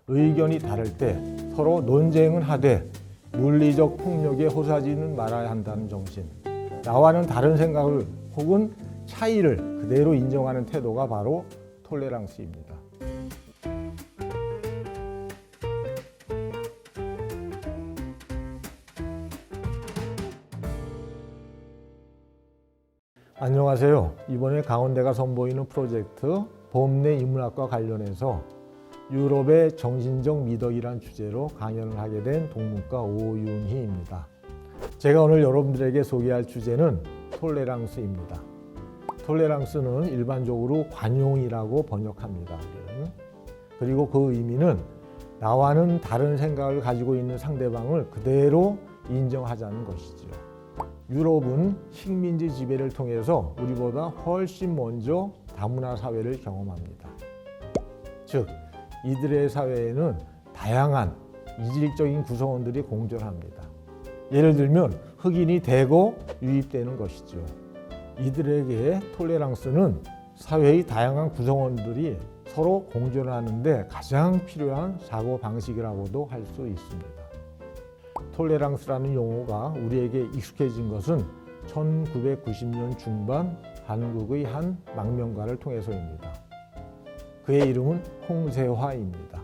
의견이 다를 때 서로 논쟁은 하되 물리적 폭력에 호사지는 말아야 한다는 정신, 나와는 다른 생각을 혹은 차이를 그대로 인정하는 태도가 바로 톨레랑스입니다. 안녕하세요. 이번에 강원대가 선보이는 프로젝트 보험 내 인문학과 관련해서 유럽의 정신적 미덕이란 주제로 강연을 하게 된 동문과 오윤희입니다. 제가 오늘 여러분들에게 소개할 주제는 톨레랑스입니다. 톨레랑스는 일반적으로 관용이라고 번역합니다. 그리고 그 의미는 나와는 다른 생각을 가지고 있는 상대방을 그대로 인정하자는 것이죠. 유럽은 식민지 지배를 통해서 우리보다 훨씬 먼저 다문화 사회를 경험합니다. 즉, 이들의 사회에는 다양한 이질적인 구성원들이 공존합니다. 예를 들면 흑인이 대거 유입되는 것이죠. 이들에게 톨레랑스는 사회의 다양한 구성원들이 서로 공존하는데 가장 필요한 사고방식이라고도 할 수 있습니다. 톨레랑스라는 용어가 우리에게 익숙해진 것은 1990년 중반 한국의 한 망명가를 통해서입니다. 그의 이름은 홍세화입니다.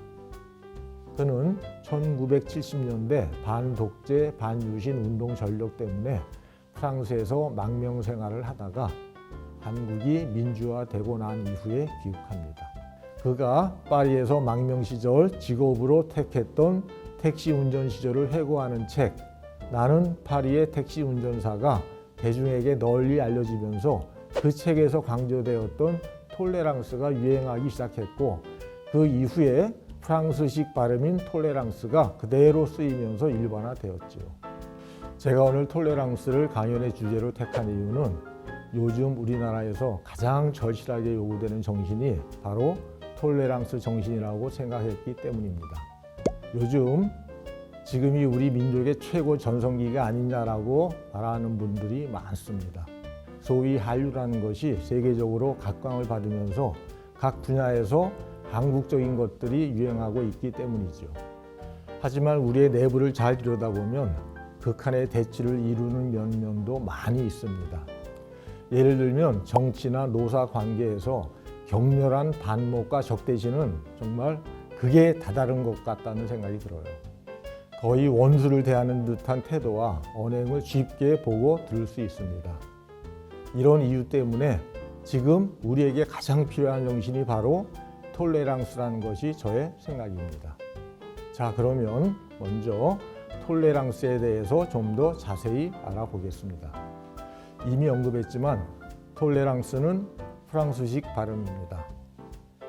그는 1970년대 반독재, 반유신 운동 전력 때문에 프랑스에서 망명 생활을 하다가 한국이 민주화되고 난 이후에 귀국합니다. 그가 파리에서 망명 시절 직업으로 택했던 택시 운전 시절을 회고하는 책 나는 파리의 택시 운전사가 대중에게 널리 알려지면서 그 책에서 강조되었던 톨레랑스가 유행하기 시작했고, 그 이후에 프랑스식 발음인 톨레랑스가 그대로 쓰이면서 일반화되었지요. 제가 오늘 톨레랑스를 강연의 주제로 택한 이유는 요즘 우리나라에서 가장 절실하게 요구되는 정신이 바로 톨레랑스 정신이라고 생각했기 때문입니다. 요즘 지금이 우리 민족의 최고 전성기가 아니냐라고 말하는 분들이 많습니다. 소위 한류라는 것이 세계적으로 각광을 받으면서 각 분야에서 한국적인 것들이 유행하고 있기 때문이죠. 하지만 우리의 내부를 잘 들여다보면 극한의 대치를 이루는 면면도 많이 있습니다. 예를 들면 정치나 노사 관계에서 격렬한 반목과 적대시는 정말 그게 다다른 것 같다는 생각이 들어요. 거의 원수를 대하는 듯한 태도와 언행을 쉽게 보고 들을 수 있습니다. 이런 이유 때문에 지금 우리에게 가장 필요한 정신이 바로 톨레랑스라는 것이 저의 생각입니다. 자, 그러면 먼저 톨레랑스에 대해서 좀 더 자세히 알아보겠습니다. 이미 언급했지만 톨레랑스는 프랑스식 발음입니다.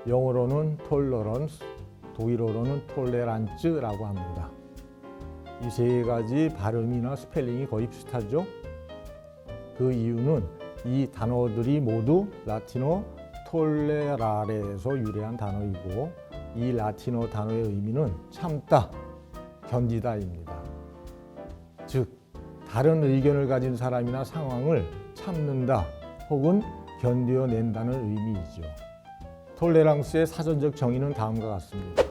영어로는 톨러런스, 독일어로는 톨레란츠라고 합니다. 이 세 가지 발음이나 스펠링이 거의 비슷하죠? 그 이유는 이 단어들이 모두 라틴어 톨레라레에서 유래한 단어이고, 이 라틴어 단어의 의미는 참다, 견디다입니다. 즉, 다른 의견을 가진 사람이나 상황을 참는다 혹은 견뎌낸다는 의미이죠. 톨레랑스의 사전적 정의는 다음과 같습니다.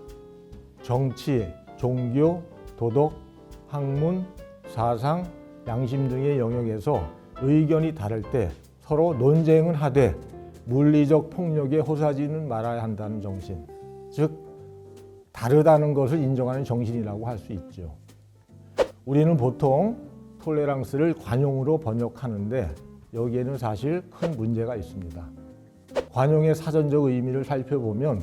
정치, 종교, 도덕, 학문, 사상, 양심 등의 영역에서 의견이 다를 때 서로 논쟁은 하되 물리적 폭력에 호사지는 말아야 한다는 정신, 즉 다르다는 것을 인정하는 정신이라고 할 수 있죠. 우리는 보통 톨레랑스를 관용으로 번역하는데 여기에는 사실 큰 문제가 있습니다. 관용의 사전적 의미를 살펴보면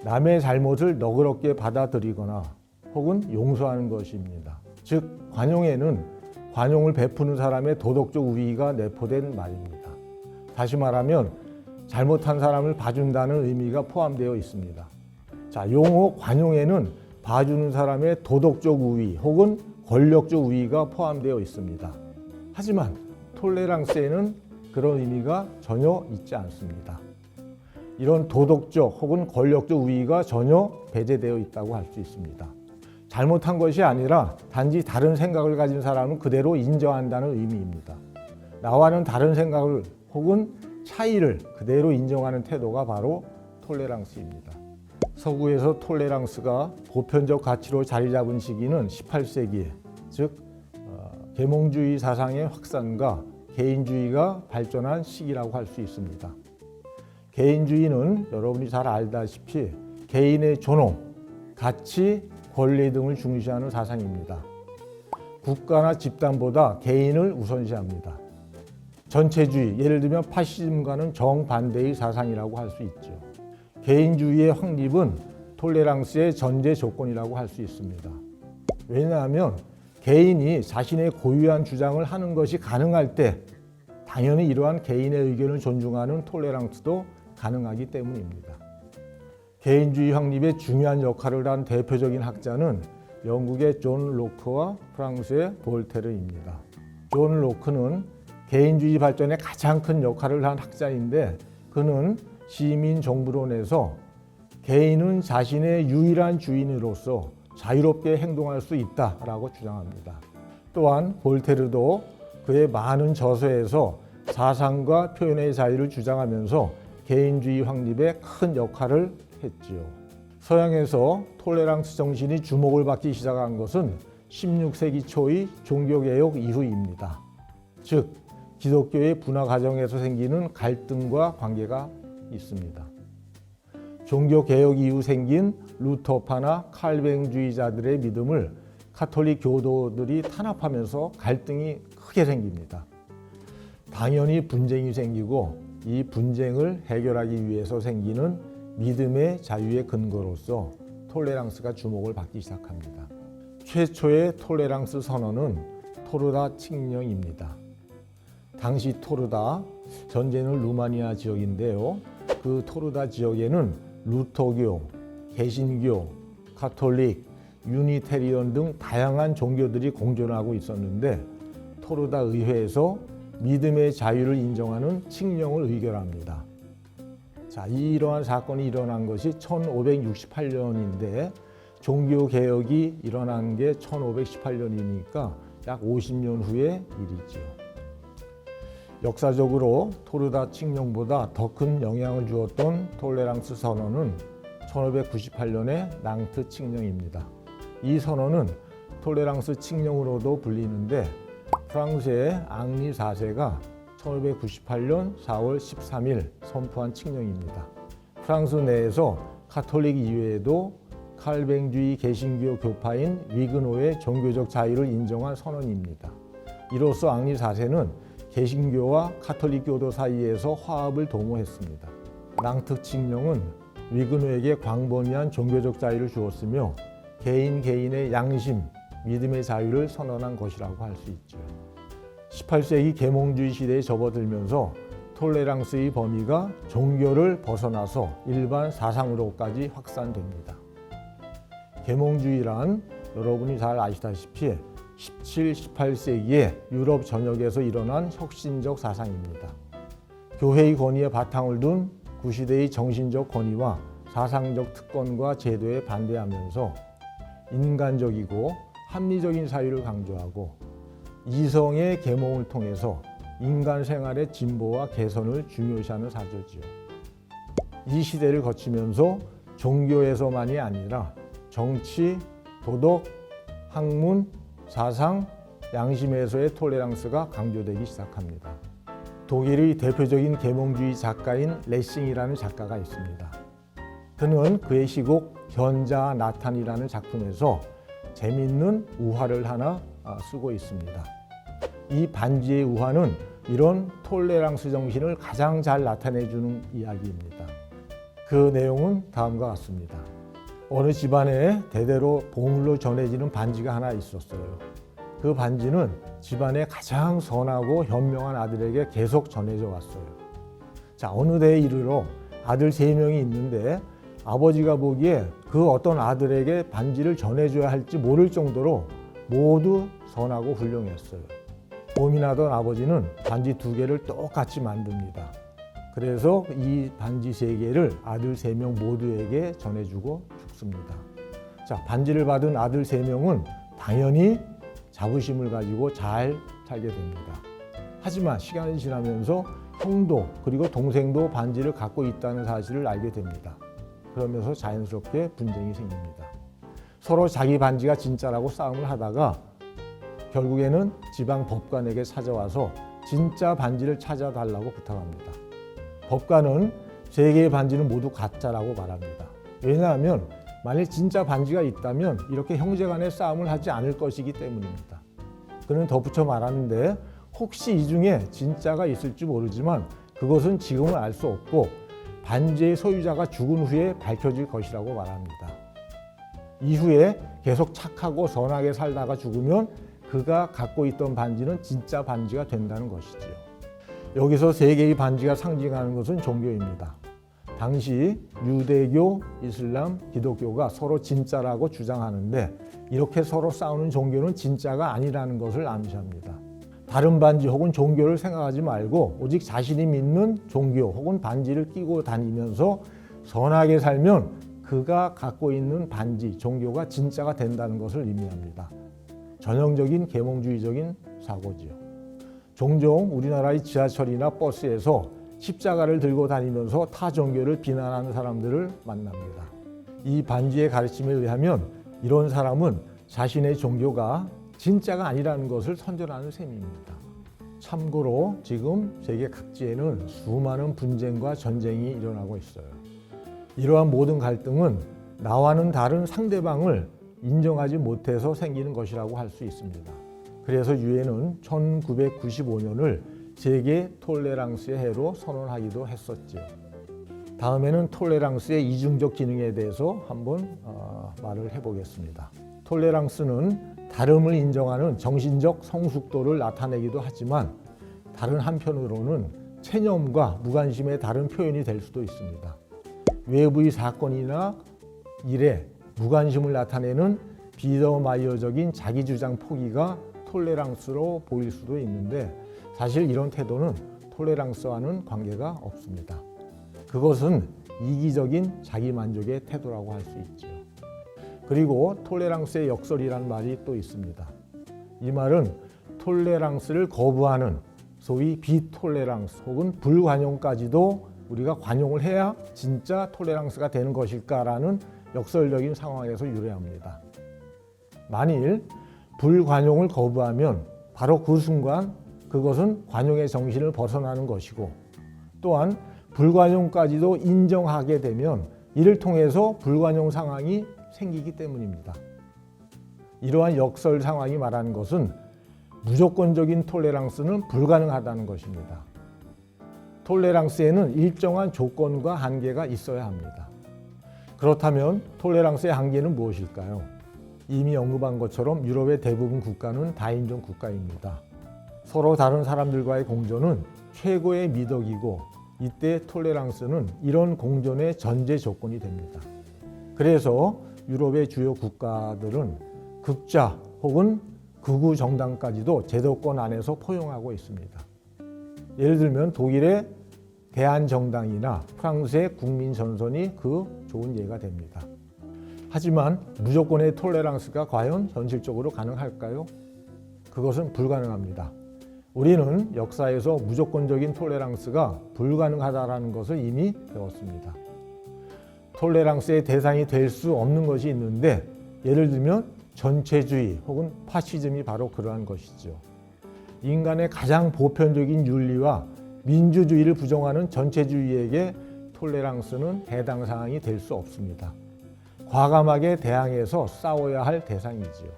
남의 잘못을 너그럽게 받아들이거나 혹은 용서하는 것입니다. 즉, 관용에는 관용을 베푸는 사람의 도덕적 우위가 내포된 말입니다. 다시 말하면 잘못한 사람을 봐준다는 의미가 포함되어 있습니다. 자, 용어 관용에는 봐주는 사람의 도덕적 우위 혹은 권력적 우위가 포함되어 있습니다. 하지만 톨레랑스에는 그런 의미가 전혀 있지 않습니다. 이런 도덕적 혹은 권력적 우위가 전혀 배제되어 있다고 할 수 있습니다. 잘못한 것이 아니라 단지 다른 생각을 가진 사람은 그대로 인정한다는 의미입니다. 나와는 다른 생각을 혹은 차이를 그대로 인정하는 태도가 바로 톨레랑스입니다. 서구에서 톨레랑스가 보편적 가치로 자리 잡은 시기는 18세기, 즉 계몽주의 사상의 확산과 개인주의가 발전한 시기라고 할 수 있습니다. 개인주의는 여러분이 잘 알다시피 개인의 존엄, 가치, 권리 등을 중시하는 사상입니다. 국가나 집단보다 개인을 우선시합니다. 전체주의, 예를 들면 파시즘과는 정반대의 사상이라고 할 수 있죠. 개인주의의 확립은 톨레랑스의 전제 조건이라고 할 수 있습니다. 왜냐하면 개인이 자신의 고유한 주장을 하는 것이 가능할 때 당연히 이러한 개인의 의견을 존중하는 톨레랑스도 가능하기 때문입니다. 개인주의 확립에 중요한 역할을 한 대표적인 학자는 영국의 존 로크와 프랑스의 볼테르입니다. 존 로크는 개인주의 발전에 가장 큰 역할을 한 학자인데 그는 시민정부론에서 개인은 자신의 유일한 주인으로서 자유롭게 행동할 수 있다라고 주장합니다. 또한 볼테르도 그의 많은 저서에서 사상과 표현의 자유를 주장하면서 개인주의 확립에 큰 역할을 했지요. 서양에서 톨레랑스 정신이 주목을 받기 시작한 것은 16세기 초의 종교개혁 이후입니다. 즉, 기독교의 분화 과정에서 생기는 갈등과 관계가 있습니다. 종교개혁 이후 생긴 루터파나 칼뱅주의자들의 믿음을 가톨릭 교도들이 탄압하면서 갈등이 크게 생깁니다. 당연히 분쟁이 생기고 이 분쟁을 해결하기 위해서 생기는 믿음의 자유의 근거로서 톨레랑스가 주목을 받기 시작합니다. 최초의 톨레랑스 선언은 토르다 칙령입니다. 당시 토르다, 현재는 루마니아 지역인데요. 그 토르다 지역에는 루터교, 개신교, 가톨릭, 유니테리언 등 다양한 종교들이 공존하고 있었는데 토르다 의회에서 믿음의 자유를 인정하는 칙령을 의결합니다. 자, 이러한 사건이 일어난 것이 1568년인데 종교개혁이 일어난 게 1518년이니까 약 50년 후의 일이지요. 역사적으로 토르다 칙령보다 더 큰 영향을 주었던 톨레랑스 선언은 1598년의 낭트 칙령입니다. 이 선언은 톨레랑스 칙령으로도 불리는데 프랑스의 앙리 4세가 1598년 4월 13일 선포한 칙령입니다. 프랑스 내에서 가톨릭 이외에도 칼뱅주의 개신교 교파인 위그노의 종교적 자유를 인정한 선언입니다. 이로써 앙리 4세는 개신교와 가톨릭 교도 사이에서 화합을 도모했습니다. 낭트 칙령은 위그노에게 광범위한 종교적 자유를 주었으며 개인의 양심, 믿음의 자유를 선언한 것이라고 할 수 있죠. 18세기 계몽주의 시대에 접어들면서 톨레랑스의 범위가 종교를 벗어나서 일반 사상으로까지 확산됩니다. 계몽주의란 여러분이 잘 아시다시피 17, 18세기에 유럽 전역에서 일어난 혁신적 사상입니다. 교회의 권위에 바탕을 둔 구시대의 정신적 권위와 사상적 특권과 제도에 반대하면서 인간적이고 합리적인 사유를 강조하고 이성의 계몽을 통해서 인간 생활의 진보와 개선을 중요시하는 사조지요. 이 시대를 거치면서 종교에서만이 아니라 정치, 도덕, 학문, 사상, 양심에서의 톨레랑스가 강조되기 시작합니다. 독일의 대표적인 계몽주의 작가인 레싱이라는 작가가 있습니다. 그는 그의 시곡 견자 나탄이라는 작품에서 재미있는 우화를 하나 쓰고 있습니다. 이 반지의 우화는 이런 톨레랑스 정신을 가장 잘 나타내주는 이야기입니다. 그 내용은 다음과 같습니다. 어느 집안에 대대로 보물로 전해지는 반지가 하나 있었어요. 그 반지는 집안의 가장 선하고 현명한 아들에게 계속 전해져 왔어요. 자, 어느 때에 이르러 아들 3명이 있는데 아버지가 보기에 그 어떤 아들에게 반지를 전해줘야 할지 모를 정도로 모두 선하고 훌륭했어요. 고민하던 아버지는 반지 2개를 똑같이 만듭니다. 그래서 이 반지 3개를 아들 3명 모두에게 전해주고 죽습니다. 자, 반지를 받은 아들 3명은 당연히 자부심을 가지고 잘 살게 됩니다. 하지만 시간이 지나면서 형도 그리고 동생도 반지를 갖고 있다는 사실을 알게 됩니다. 그러면서 자연스럽게 분쟁이 생깁니다. 서로 자기 반지가 진짜라고 싸움을 하다가 결국에는 지방 법관에게 찾아와서 진짜 반지를 찾아달라고 부탁합니다. 법관은 세 개의 반지는 모두 가짜라고 말합니다. 왜냐하면 만일 진짜 반지가 있다면 이렇게 형제간의 싸움을 하지 않을 것이기 때문입니다. 그는 덧붙여 말하는데 혹시 이 중에 진짜가 있을지 모르지만 그것은 지금은 알 수 없고 반지의 소유자가 죽은 후에 밝혀질 것이라고 말합니다. 이후에 계속 착하고 선하게 살다가 죽으면 그가 갖고 있던 반지는 진짜 반지가 된다는 것이지요. 여기서 세 개의 반지가 상징하는 것은 종교입니다. 당시 유대교, 이슬람, 기독교가 서로 진짜라고 주장하는데 이렇게 서로 싸우는 종교는 진짜가 아니라는 것을 암시합니다. 다른 반지 혹은 종교를 생각하지 말고 오직 자신이 믿는 종교 혹은 반지를 끼고 다니면서 선하게 살면 그가 갖고 있는 반지, 종교가 진짜가 된다는 것을 의미합니다. 전형적인 계몽주의적인 사고지요. 종종 우리나라의 지하철이나 버스에서 십자가를 들고 다니면서 타 종교를 비난하는 사람들을 만납니다. 이 반지의 가르침에 의하면 이런 사람은 자신의 종교가 진짜가 아니라는 것을 선전하는 셈입니다. 참고로 지금 세계 각지에는 수많은 분쟁과 전쟁이 일어나고 있어요. 이러한 모든 갈등은 나와는 다른 상대방을 인정하지 못해서 생기는 것이라고 할 수 있습니다. 그래서 유엔은 1995년을 세계 톨레랑스의 해로 선언하기도 했었지요. 다음에는 톨레랑스의 이중적 기능에 대해서 한번 말을 해보겠습니다. 톨레랑스는 다름을 인정하는 정신적 성숙도를 나타내기도 하지만 다른 한편으로는 체념과 무관심의 다른 표현이 될 수도 있습니다. 외부의 사건이나 일에 무관심을 나타내는 비더마이어적인 자기주장 포기가 톨레랑스로 보일 수도 있는데 사실 이런 태도는 톨레랑스와는 관계가 없습니다. 그것은 이기적인 자기만족의 태도라고 할 수 있죠. 그리고 톨레랑스의 역설이라는 말이 또 있습니다. 이 말은 톨레랑스를 거부하는 소위 비톨레랑스 혹은 불관용까지도 우리가 관용을 해야 진짜 톨레랑스가 되는 것일까라는 역설적인 상황에서 유래합니다. 만일 불관용을 거부하면 바로 그 순간 그것은 관용의 정신을 벗어나는 것이고 또한 불관용까지도 인정하게 되면 이를 통해서 불관용 상황이 생기기 때문입니다. 이러한 역설 상황이 말하는 것은 무조건적인 톨레랑스는 불가능하다는 것입니다. 톨레랑스에는 일정한 조건과 한계가 있어야 합니다. 그렇다면 톨레랑스의 한계는 무엇일까요? 이미 언급한 것처럼 유럽의 대부분 국가는 다인종 국가입니다. 서로 다른 사람들과의 공존은 최고의 미덕이고 이때 톨레랑스는 이런 공존의 전제 조건이 됩니다. 그래서 유럽의 주요 국가들은 극좌 혹은 극우 정당까지도 제도권 안에서 포용하고 있습니다. 예를 들면 독일의 대한정당이나 프랑스의 국민전선이 그 좋은 예가 됩니다. 하지만 무조건의 톨레랑스가 과연 현실적으로 가능할까요? 그것은 불가능합니다. 우리는 역사에서 무조건적인 톨레랑스가 불가능하다는 것을 이미 배웠습니다. 톨레랑스의 대상이 될 수 없는 것이 있는데 예를 들면 전체주의 혹은 파시즘이 바로 그러한 것이죠. 인간의 가장 보편적인 윤리와 민주주의를 부정하는 전체주의에게 톨레랑스는 해당 사항이 될 수 없습니다. 과감하게 대항해서 싸워야 할 대상이지요.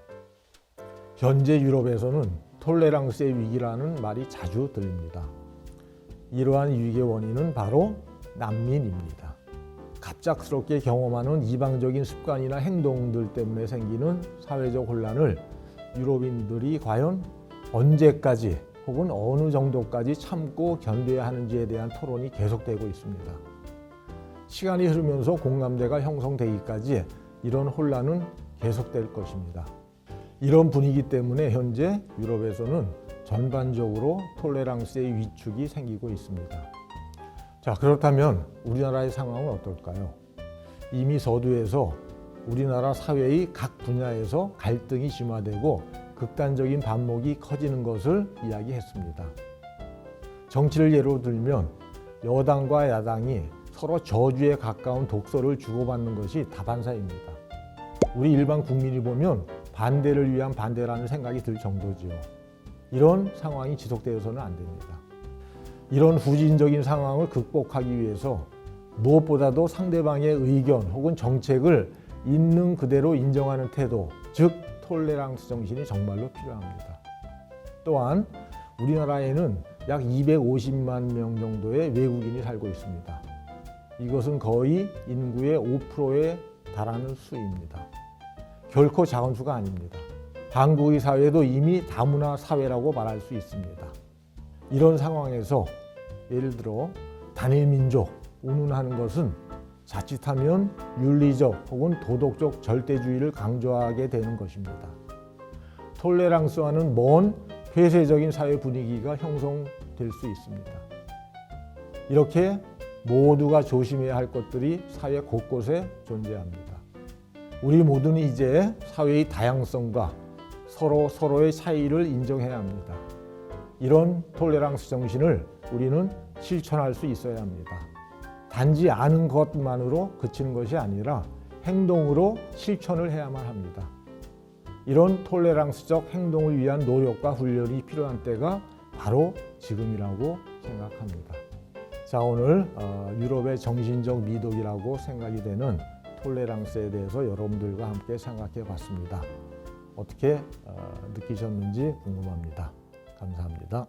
현재 유럽에서는 톨레랑스의 위기라는 말이 자주 들립니다. 이러한 위기의 원인은 바로 난민입니다. 갑작스럽게 경험하는 이방적인 습관이나 행동들 때문에 생기는 사회적 혼란을 유럽인들이 과연 언제까지 혹은 어느 정도까지 참고 견뎌야 하는지에 대한 토론이 계속되고 있습니다. 시간이 흐르면서 공감대가 형성되기까지 이런 혼란은 계속될 것입니다. 이런 분위기 때문에 현재 유럽에서는 전반적으로 톨레랑스의 위축이 생기고 있습니다. 자, 그렇다면 우리나라의 상황은 어떨까요? 이미 서두에서 우리나라 사회의 각 분야에서 갈등이 심화되고 극단적인 반목이 커지는 것을 이야기했습니다. 정치를 예로 들면 여당과 야당이 서로 저주에 가까운 독서를 주고받는 것이 다반사입니다. 우리 일반 국민이 보면 반대를 위한 반대라는 생각이 들 정도지요. 이런 상황이 지속되어서는 안 됩니다. 이런 후진적인 상황을 극복하기 위해서 무엇보다도 상대방의 의견 혹은 정책을 있는 그대로 인정하는 태도, 즉 톨레랑스 정신이 정말로 필요합니다. 또한 우리나라에는 약 250만 명 정도의 외국인이 살고 있습니다. 이것은 거의 인구의 5%에 달하는 수입니다. 결코 작은 수가 아닙니다. 한국의 사회도 이미 다문화 사회라고 말할 수 있습니다. 이런 상황에서 예를 들어 단일 민족 운운하는 것은 자칫하면 윤리적 혹은 도덕적 절대주의를 강조하게 되는 것입니다. 톨레랑스와는 먼 폐쇄적인 사회 분위기가 형성될 수 있습니다. 이렇게 모두가 조심해야 할 것들이 사회 곳곳에 존재합니다. 우리 모두는 이제 사회의 다양성과 서로의 차이를 인정해야 합니다. 이런 톨레랑스 정신을 우리는 실천할 수 있어야 합니다. 단지 아는 것만으로 그치는 것이 아니라 행동으로 실천을 해야만 합니다. 이런 톨레랑스적 행동을 위한 노력과 훈련이 필요한 때가 바로 지금이라고 생각합니다. 자, 오늘 유럽의 정신적 미덕이라고 생각이 되는 톨레랑스에 대해서 여러분들과 함께 생각해 봤습니다. 어떻게 느끼셨는지 궁금합니다. 감사합니다.